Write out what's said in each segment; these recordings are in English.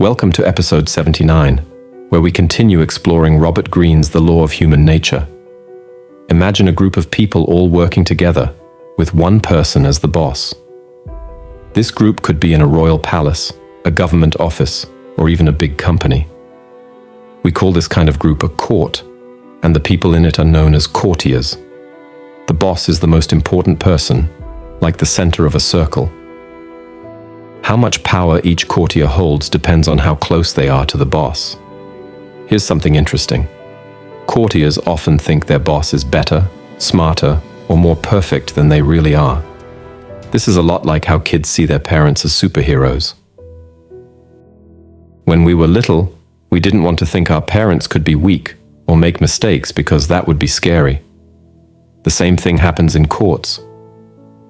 Welcome to episode 79, where we continue exploring Robert Greene's The Law of Human Nature. Imagine a group of people all working together, with one person as the boss. This group could be in a royal palace, a government office, or even a big company. We call this kind of group a court, and the people in it are known as courtiers. The boss is the most important person, like the center of a circle. How much power each courtier holds depends on how close they are to the boss. Here's something interesting. Courtiers often think their boss is better, smarter, or more perfect than they really are. This is a lot like how kids see their parents as superheroes. When we were little, we didn't want to think our parents could be weak or make mistakes because that would be scary. The same thing happens in courts.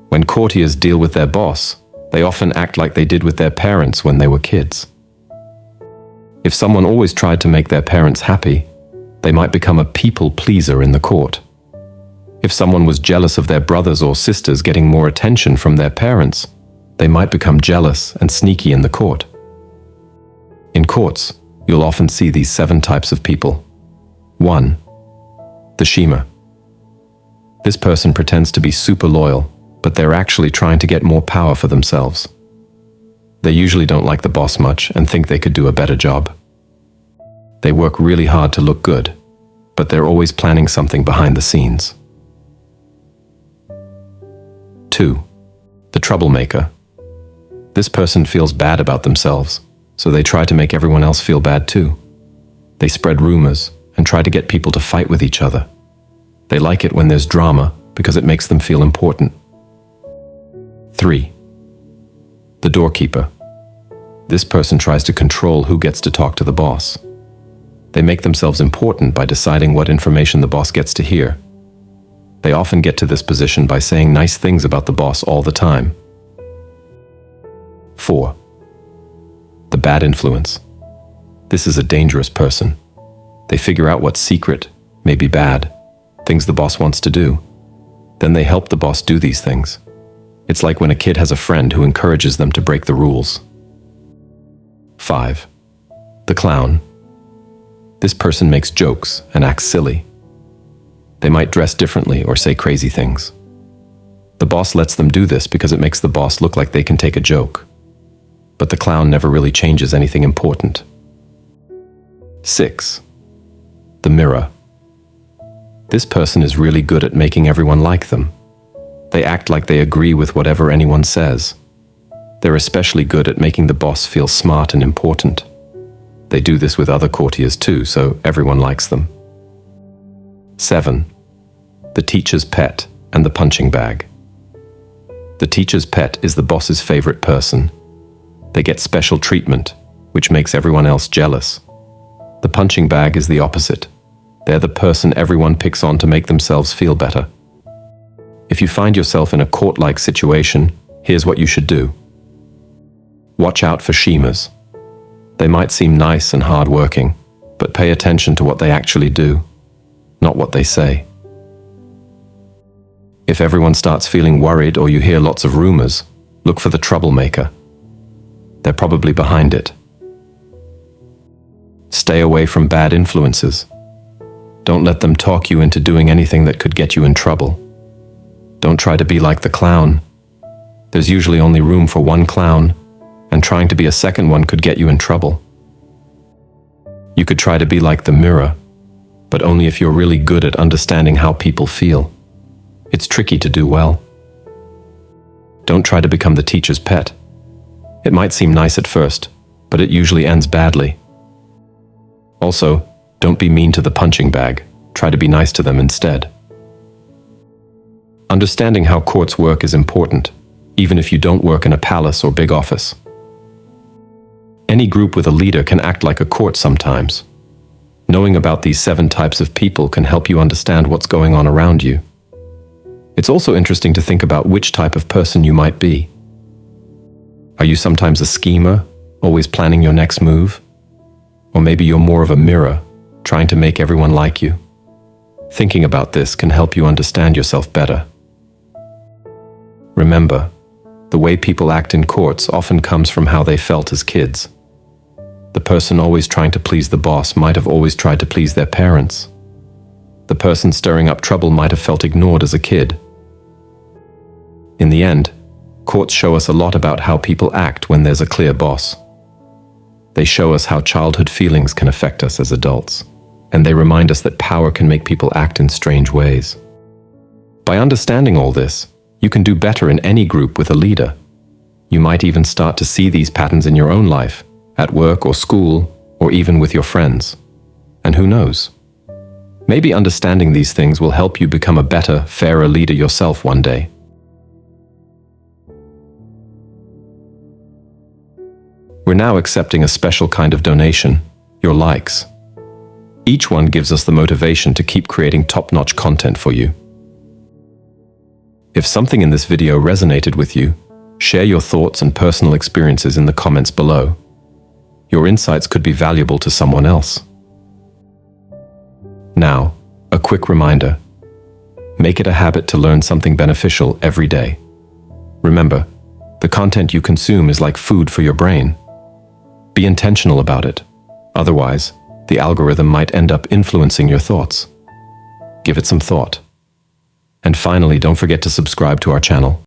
When courtiers deal with their boss, they often act like they did with their parents when they were kids. If someone always tried to make their parents happy, they might become a people pleaser in the court. If someone was jealous of their brothers or sisters getting more attention from their parents, they might become jealous and sneaky in the court. In courts, you'll often see these 7 types of people. 1. The schemer. This person pretends to be super loyal, but they're actually trying to get more power for themselves. They usually don't like the boss much and think they could do a better job. They work really hard to look good, but they're always planning something behind the scenes. 2. The troublemaker. This person feels bad about themselves, so they try to make everyone else feel bad too. They spread rumors and try to get people to fight with each other. They like it when there's drama because it makes them feel important. 3. The doorkeeper. This person tries to control who gets to talk to the boss. They make themselves important by deciding what information the boss gets to hear. They often get to this position by saying nice things about the boss all the time. 4. The bad influence. This is a dangerous person. They figure out what's secret, maybe bad, things the boss wants to do. Then they help the boss do these things. It's like when a kid has a friend who encourages them to break the rules. 5. The clown. This person makes jokes and acts silly. They might dress differently or say crazy things. The boss lets them do this because it makes the boss look like they can take a joke. But the clown never really changes anything important. 6. The mirror. This person is really good at making everyone like them. They act like they agree with whatever anyone says. They're especially good at making the boss feel smart and important. They do this with other courtiers too, so everyone likes them. 7. The teacher's pet and the punching bag. The teacher's pet is the boss's favorite person. They get special treatment, which makes everyone else jealous. The punching bag is the opposite. They're the person everyone picks on to make themselves feel better. If you find yourself in a court-like situation, here's what you should do. Watch out for schemers. They might seem nice and hard-working, but pay attention to what they actually do, not what they say. If everyone starts feeling worried or you hear lots of rumors, look for the troublemaker. They're probably behind it. Stay away from bad influences. Don't let them talk you into doing anything that could get you in trouble. Don't try to be like the clown. There's usually only room for one clown, and trying to be a second one could get you in trouble. You could try to be like the mirror, but only if you're really good at understanding how people feel. It's tricky to do well. Don't try to become the teacher's pet. It might seem nice at first, but it usually ends badly. Also, don't be mean to the punching bag. Try to be nice to them instead. Understanding how courts work is important, even if you don't work in a palace or big office. Any group with a leader can act like a court sometimes. Knowing about these 7 types of people can help you understand what's going on around you. It's also interesting to think about which type of person you might be. Are you sometimes a schemer, always planning your next move? Or maybe you're more of a mirror, trying to make everyone like you? Thinking about this can help you understand yourself better. Remember, the way people act in courts often comes from how they felt as kids. The person always trying to please the boss might have always tried to please their parents. The person stirring up trouble might have felt ignored as a kid. In the end, courts show us a lot about how people act when there's a clear boss. They show us how childhood feelings can affect us as adults, and they remind us that power can make people act in strange ways. By understanding all this, you can do better in any group with a leader. You might even start to see these patterns in your own life, at work or school, or even with your friends. And who knows? Maybe understanding these things will help you become a better, fairer leader yourself one day. We're now accepting a special kind of donation, your likes. Each one gives us the motivation to keep creating top-notch content for you. If something in this video resonated with you, share your thoughts and personal experiences in the comments below. Your insights could be valuable to someone else. Now, a quick reminder. Make it a habit to learn something beneficial every day. Remember, the content you consume is like food for your brain. Be intentional about it. Otherwise, the algorithm might end up influencing your thoughts. Give it some thought. And finally, don't forget to subscribe to our channel.